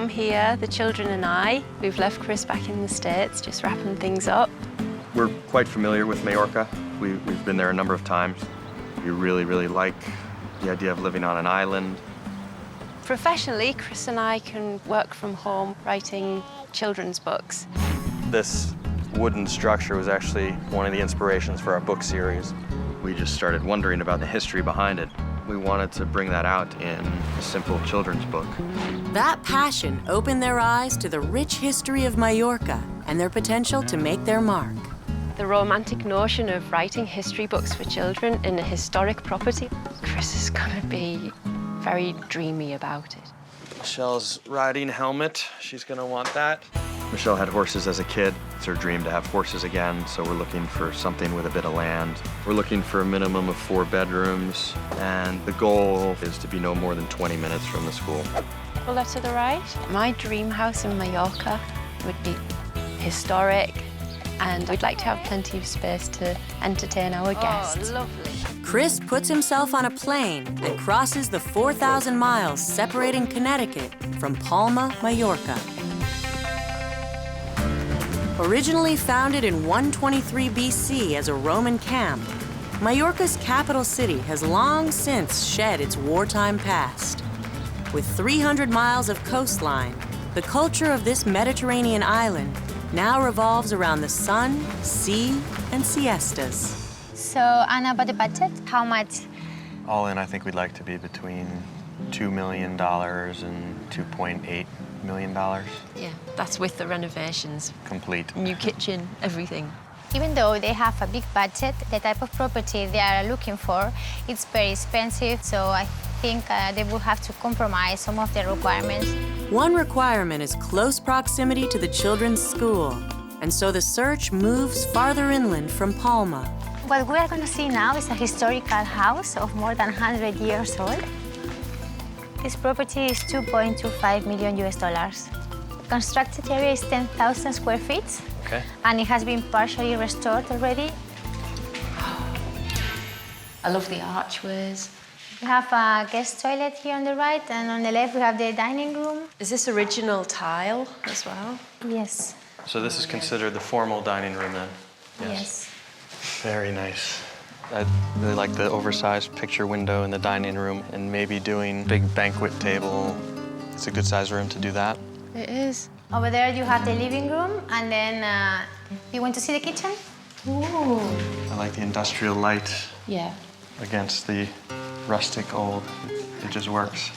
home here, the children and I. We've left Chris back in the States, just wrapping things up. We're quite familiar with Majorca. We've been there a number of times. We really, really like the idea of living on an island. Professionally, Chris and I can work from home writing children's books. This wooden structure was actually one of the inspirations for our book series. We just started wondering about the history behind it. We wanted to bring that out in a simple children's book. That passion opened their eyes to the rich history of Majorca and their potential to make their mark. The romantic notion of writing history books for children in a historic property, Chris is gonna be very dreamy about it. Michelle's riding helmet, she's gonna want that. Michelle had horses as a kid. It's her dream to have horses again, so we're looking for something with a bit of land. We're looking for a minimum of 4 bedrooms, and the goal is to be no more than 20 minutes from the school. Pull that to the right. My dream house in Mallorca would be historic, and we'd like to have plenty of space to entertain our guests. Oh, lovely. Chris puts himself on a plane and crosses the 4,000 miles separating Connecticut from Palma, Mallorca. Originally founded in 123 BC as a Roman camp, Majorca's capital city has long since shed its wartime past. With 300 miles of coastline, the culture of this Mediterranean island now revolves around the sun, sea, and siestas. So, Anna, about the budget, how much? All in, I think we'd like to be between $2 million and $2.8 million. Yeah, that's with the renovations. Complete. New kitchen, everything. Even though they have a big budget, the type of property they are looking for, it's very expensive, so I think they will have to compromise some of their requirements. One requirement is close proximity to the children's school, and so the search moves farther inland from Palma. What we are going to see now is a historical house of more than 100 years old. This property is $2.25 million US. The constructed area is 10,000 square feet. Okay. And it has been partially restored already. I love the archways. We have a guest toilet here on the right, and on the left we have the dining room. Is this original tile as well? Yes. So this is considered the formal dining room then? Yes. Very nice. I really like the oversized picture window in the dining room, and maybe doing big banquet table. It's a good size room to do that. It is. Over there you have the living room, and then you want to see the kitchen? Ooh. I like the industrial light Yeah. against the rustic old. It just works.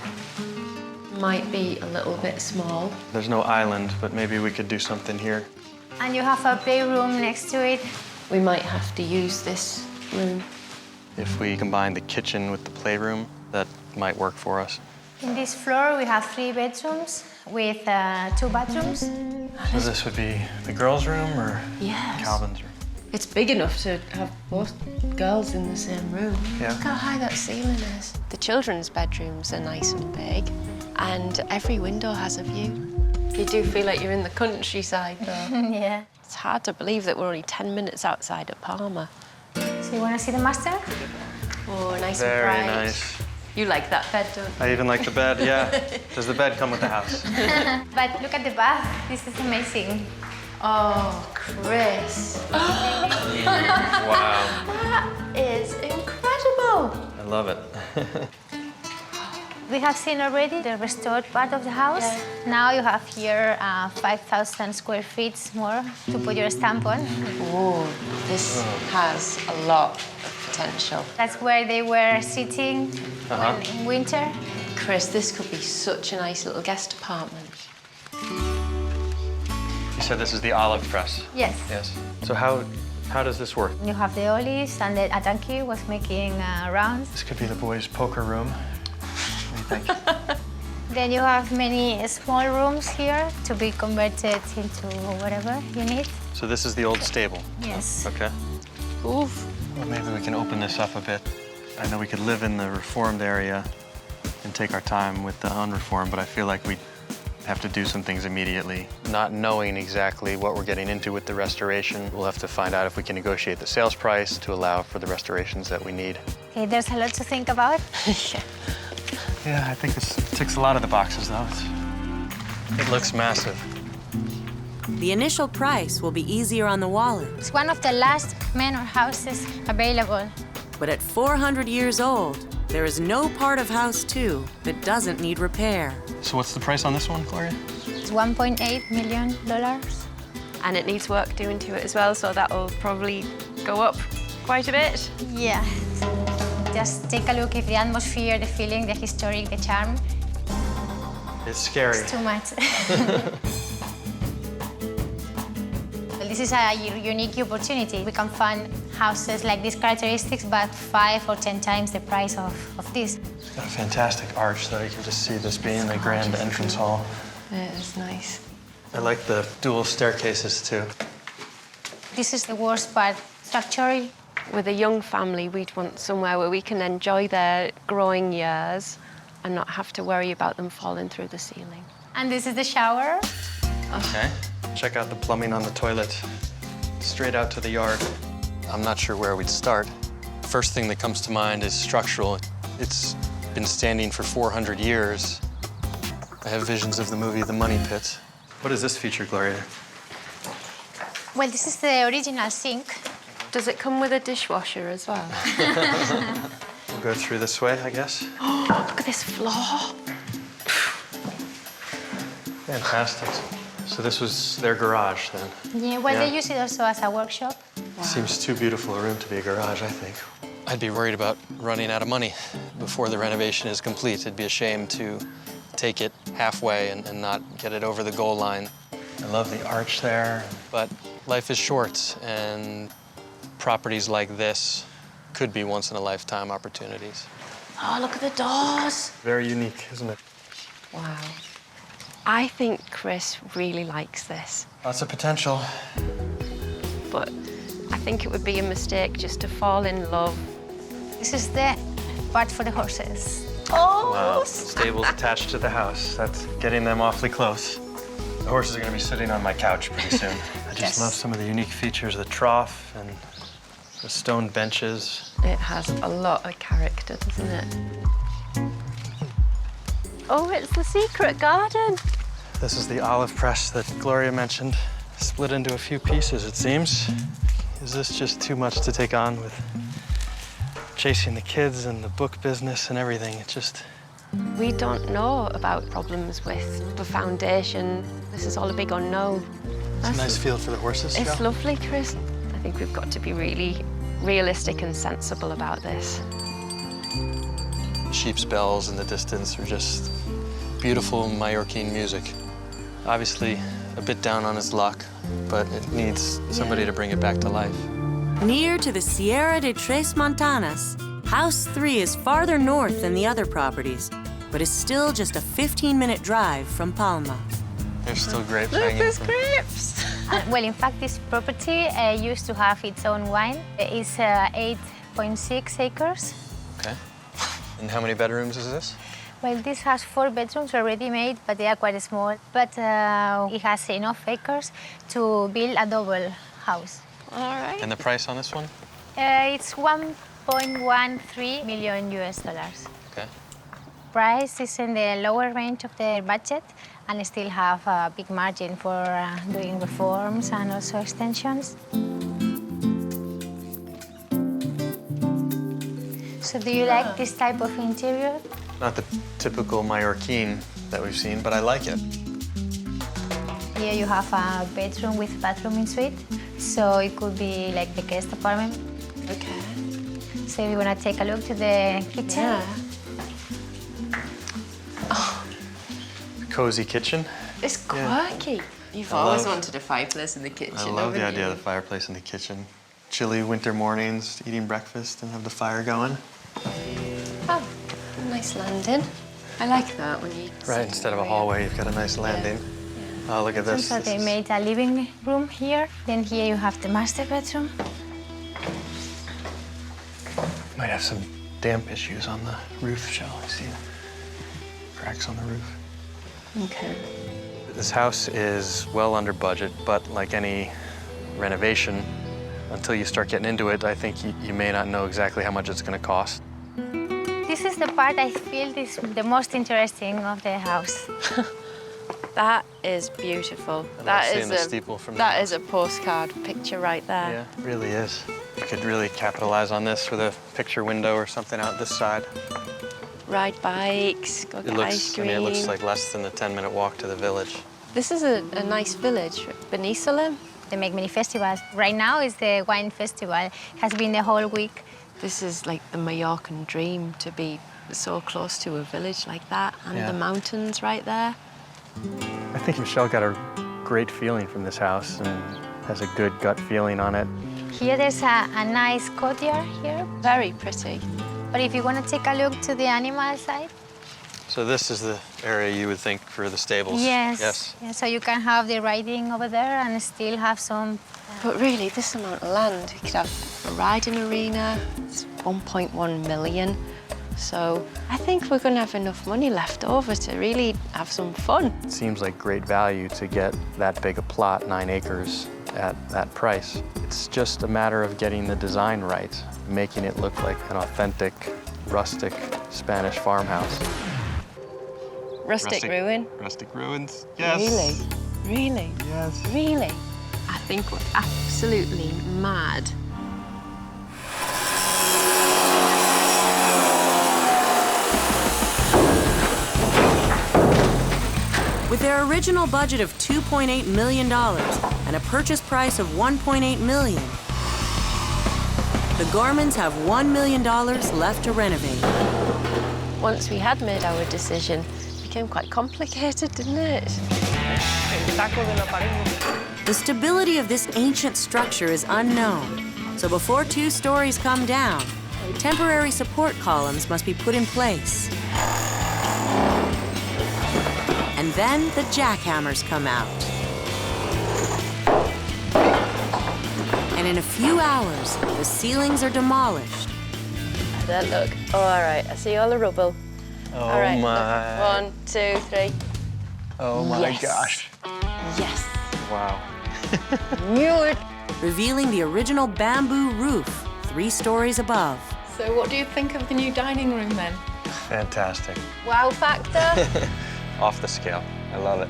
Might be a little bit small. There's no island, but maybe we could do something here. And you have a playroom next to it. We might have to use this room. If we combine the kitchen with the playroom, that might work for us. In this floor we have 3 bedrooms with 2 bathrooms. So this would be the girls' room or Yes. Calvin's room? It's big enough to have both girls in the same room. Yeah. Look how high that ceiling is. The children's bedrooms are nice and big, and every window has a view. You do feel like you're in the countryside, though. Yeah. It's hard to believe that we're only 10 minutes outside of Palma. So you want to see the master? Oh, nice Very and bright. nice. You like that bed, don't you? I even like the bed, yeah. Does the bed come with the house? But look at the bath. This is amazing. Oh, Chris. Wow. That is incredible. I love it. We have seen already the restored part of the house. Yeah. Now you have here 5,000 square feet more to put your stamp on. Oh, this has a lot of potential. That's where they were sitting when in winter. Chris, this could be such a nice little guest apartment. You said this is the olive press? Yes. Yes. So how does this work? You have the olives, and the Atanki was making rounds. This could be the boys' poker room. What do you think? Then you have many small rooms here to be converted into whatever you need. So this is the old stable? Yes. Okay. Oof. Well, maybe we can open this up a bit. I know we could live in the reformed area and take our time with the unreformed, but I feel like we have to do some things immediately. Not knowing exactly what we're getting into with the restoration, we'll have to find out if we can negotiate the sales price to allow for the restorations that we need. Okay, there's a lot to think about. Yeah. Yeah, I think this ticks a lot of the boxes, though. It looks massive. The initial price will be easier on the wallet, It's one of the last manor houses available. but at 400 years old, there is no part of House 2 that doesn't need repair. So what's the price on this one, Gloria? It's $1.8 million. And it needs work doing to it as well, so that'll probably go up quite a bit. Yeah. Just take a look at the atmosphere, the feeling, the historic, the charm. It's scary. It's too much. Well, this is a unique opportunity. We can find houses like these characteristics, but 5 or 10 times the price of this. It's got a fantastic arch, though. You can just see this being the grand entrance hall. It is nice. I like the dual staircases, too. This is the worst part, structurally. With a young family, we'd want somewhere where we can enjoy their growing years and not have to worry about them falling through the ceiling. And this is the shower. Okay. Check out the plumbing on the toilet. Straight out to the yard. I'm not sure where we'd start. First thing that comes to mind is structural. It's been standing for 400 years. I have visions of the movie The Money Pit. What is this feature, Gloria? Well, this is the original sink. Does it come with a dishwasher as well? We'll go through this way, I guess. Oh, look at this floor. Fantastic. So this was their garage, then? Yeah, well, Yeah. they use it also as a workshop. Seems too beautiful a room to be a garage, I think. I'd be worried about running out of money before the renovation is complete. It'd be a shame to take it halfway and not get it over the goal line. I love the arch there. But life is short, and properties like this could be once-in-a-lifetime opportunities. Oh, look at the doors. Very unique, isn't it? Wow. I think Chris really likes this, Lots of potential. but I think it would be a mistake just to fall in love. This is the part for the horses. Oh! Wow. Stables attached to the house. That's getting them awfully close. The horses are going to be sitting on my couch pretty soon. I just Yes. love some of the unique features, the trough and the stone benches. It has a lot of character, doesn't it? Oh, it's the secret garden. This is the olive press that Gloria mentioned, split into a few pieces, it seems. Is this just too much to take on with chasing the kids and the book business and everything? It just... We don't know about problems with the foundation. This is all a big unknown. It's a nice field for the horses, It's Jo. lovely, Chris. I think we've got to be really realistic and sensible about this. Sheep's bells in the distance are just beautiful Mallorquin music. Obviously, a bit down on its luck, but it needs somebody to bring it back to life. Near to the Sierra de Tres Montanas, House 3 is farther north than the other properties, but is still just a 15-minute drive from Palma. There's still grapes Look, hanging. there's grapes. Well, in fact, this property used to have its own wine. It's 8.6 acres. Okay. And how many bedrooms is this? Well, this has 4 bedrooms already made, but they are quite small. But it has enough acres to build a double house. All right. And the price on this one? It's $1.13 million. Okay. Price is in the lower range of the budget and still have a big margin for doing reforms and also extensions. So do you like this type of interior? Not the typical Mallorquin that we've seen, but I like it. Here you have a bedroom with bathroom en suite, so it could be like the guest apartment. Okay. So we want to take a look to the kitchen. Yeah. Cozy kitchen. It's quirky. You've I always love- wanted a fireplace in the kitchen. I love the haven't idea you? of the fireplace in the kitchen. Chilly winter mornings, eating breakfast and have the fire going. Oh, nice landing. I like that when you... Right, instead of a hallway, you've got a nice landing. Oh, look at this. So This they is- made a living room here. Then here you have the master bedroom. Might have some damp issues on the roof, shall I see? Cracks on the roof. Okay. This house is well under budget, but like any renovation, until you start getting into it, I think you may not know exactly how much it's going to cost. This is the part I feel is the most interesting of the house. That is beautiful. I love That seeing is the steeple from that the is a postcard picture right there. Yeah, it really is. We could really capitalize on this with a picture window or something out this side. Ride bikes, go get ice cream. I mean, it looks like less than a 10-minute walk to the village. This is a nice village, Benisala. They make many festivals. Right now is the wine festival. Has been the whole week. This is like the Mallorcan dream, to be so close to a village like that, and the mountains right there. I think Michelle got a great feeling from this house and has a good gut feeling on it. Here there's a nice courtyard here. Very pretty. But if you want to take a look to the animal side. So this is the area you would think for the stables? Yes. Yes. Yeah, so you can have the riding over there and still have some. But really, this amount of land, you could have a riding arena. It's 1.1 million. So I think we're going to have enough money left over to really have some fun. It seems like great value to get that big a plot, 9 acres, at that price. It's just a matter of getting the design right, making it look like an authentic, rustic Spanish farmhouse. Rustic ruin? Rustic ruins, yes. Really? Really? Yes. Really? I think we're absolutely mad. With their original budget of $2.8 million and a purchase price of $1.8 million, the Gormans have $1 million left to renovate. Once we had made our decision, it became quite complicated, didn't it? The stability of this ancient structure is unknown, so before 2 stories come down, temporary support columns must be put in place. And then the jackhammers come out. And in a few hours, the ceilings are demolished. There, look. Oh, all right. I see all the rubble. Oh, all right, my. Look. 1, 2, 3. Oh, my Yes. gosh. Yes. Wow. Knew it. Revealing the original bamboo roof 3 stories above. So what do you think of the new dining room then? Fantastic. Wow factor. Off the scale. I love it.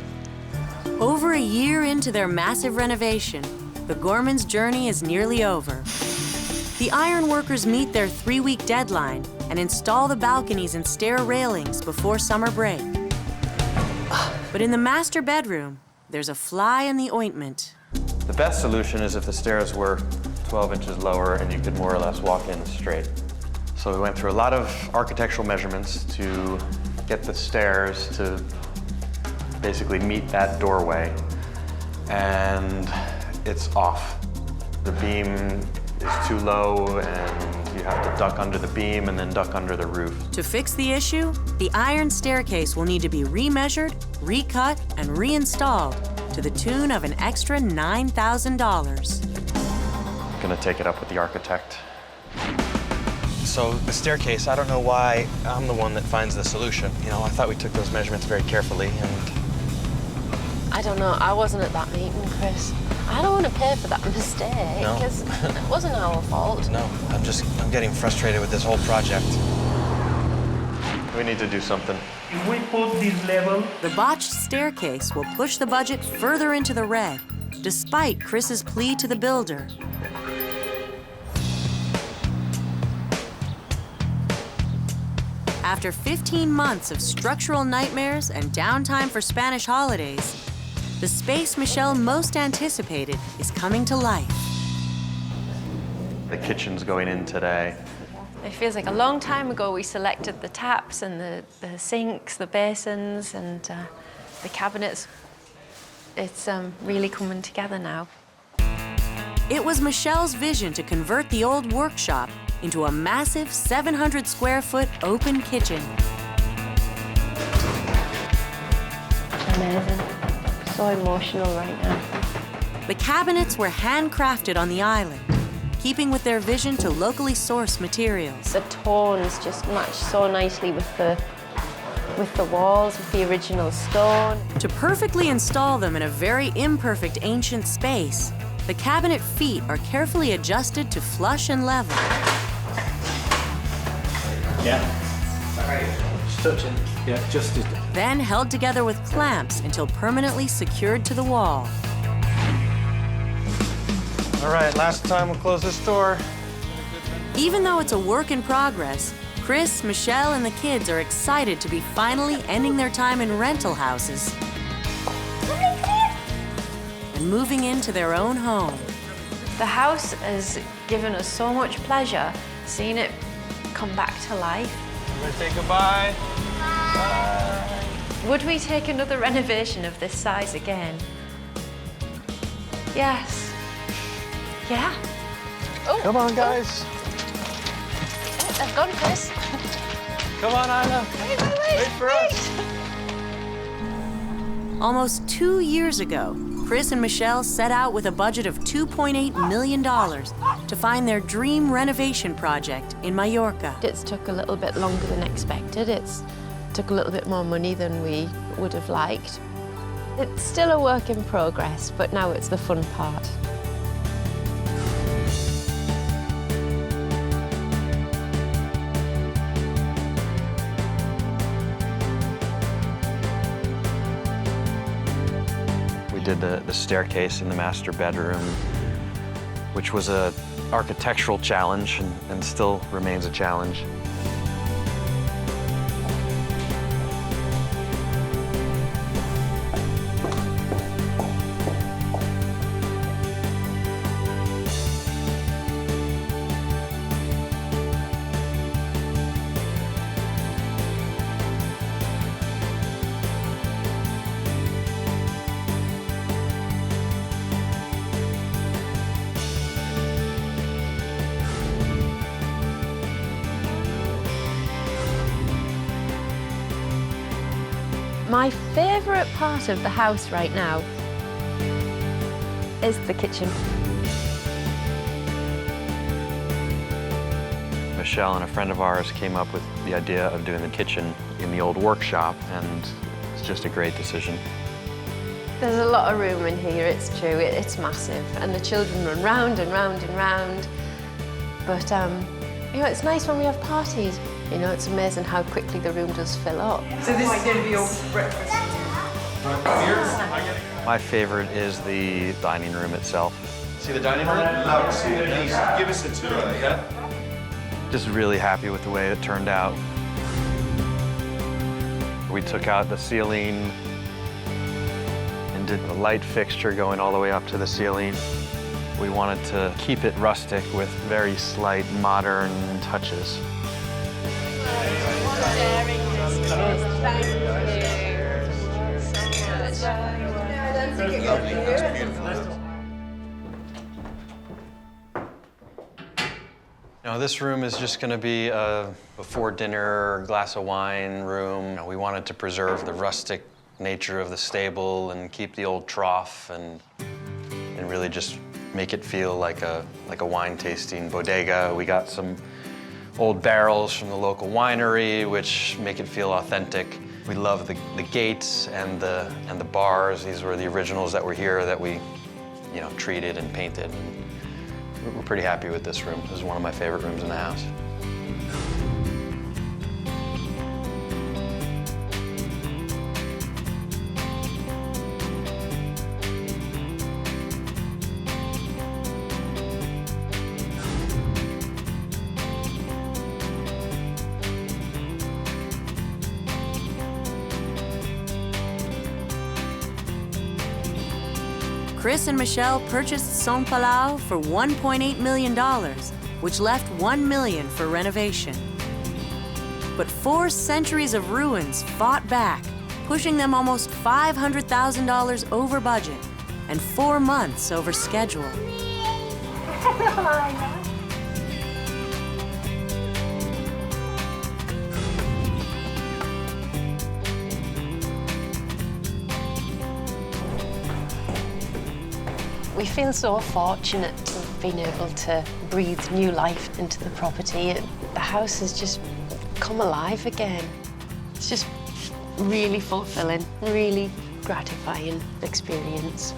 Over a year into their massive renovation, the Gormans' journey is nearly over. The ironworkers meet their 3-week deadline and install the balconies and stair railings before summer break. But in the master bedroom, there's a fly in the ointment. The best solution is if the stairs were 12 inches lower and you could more or less walk in straight. So we went through a lot of architectural measurements to get the stairs to basically meet that doorway, and it's off. The beam is too low and you have to duck under the beam and then duck under the roof. To fix the issue, the iron staircase will need to be remeasured, recut, and reinstalled to the tune of an extra $9,000. I'm gonna take it up with the architect. So the staircase, I don't know why I'm the one that finds the solution. You know, I thought we took those measurements very carefully, and I don't know. I wasn't at that meeting, Chris. I don't want to pay for that mistake, No. because it wasn't our fault. no, I'm getting frustrated with this whole project. We need to do something. If we put this level, The botched staircase will push the budget further into the red, despite Chris's plea to the builder. After 15 months of structural nightmares and downtime for Spanish holidays, the space Michelle most anticipated is coming to life. The kitchen's going in today. It feels like a long time ago we selected the taps and the sinks, the basins, and the cabinets. It's really coming together now. It was Michelle's vision to convert the old workshop into a massive 700-square-foot open kitchen. Amazing. So emotional right now. The cabinets were handcrafted on the island, keeping with their vision to locally source materials. The tones just match so nicely with the walls, with the original stone. To perfectly install them in a very imperfect ancient space, the cabinet feet are carefully adjusted to flush and level. yeah. Just touching. Yeah, just then held together with clamps until permanently secured to the wall. All right, last time we'll close this door. Even though it's a work in progress, Chris, Michelle, and the kids are excited to be finally ending their time in rental houses and moving into their own home. The house has given us so much pleasure seeing it come back to life. I'm gonna say goodbye. Bye. Would we take another renovation of this size again? Yes. Yeah. Oh. Come on, guys. I've gone, Chris. Come on, Ina. Wait for us. Almost 2 years ago, Chris and Michelle set out with a budget of $2.8 million to find their dream renovation project in Mallorca. It's took a little bit longer than expected. It's took a little bit more money than we would have liked. It's still a work in progress, but now it's the fun part. Did the staircase in the master bedroom, which was an architectural challenge and still remains a challenge. My favourite part of the house right now is the kitchen. Michelle and a friend of ours came up with the idea of doing the kitchen in the old workshop, and it's just a great decision. There's a lot of room in here, it's true, it's massive, and the children run round and round and round. But, you know, it's nice when we have parties. You know, it's amazing how quickly the room does fill up. So this is going to be your breakfast? My favorite is the dining room itself. See the dining room? Give us a tour, yeah? Just really happy with the way it turned out. We took out the ceiling and did the light fixture going all the way up to the ceiling. We wanted to keep it rustic with very slight modern touches. Now, this room is just going to be a before dinner glass of wine room. We wanted to preserve the rustic nature of the stable and keep the old trough and really just make it feel like a wine tasting bodega. We got some old barrels from the local winery, which make it feel authentic. We love the gates and the bars. These were the originals that were here that we, you know, treated and painted. And we're pretty happy with this room. This is one of my favorite rooms in the house. Chris and Michelle purchased Son Palau for $1.8 million, which left $1 million for renovation. But 4 centuries of ruins fought back, pushing them almost $500,000 over budget and 4 months over schedule. We feel so fortunate to have been able to breathe new life into the property. The house has just come alive again. It's just really fulfilling, really gratifying experience.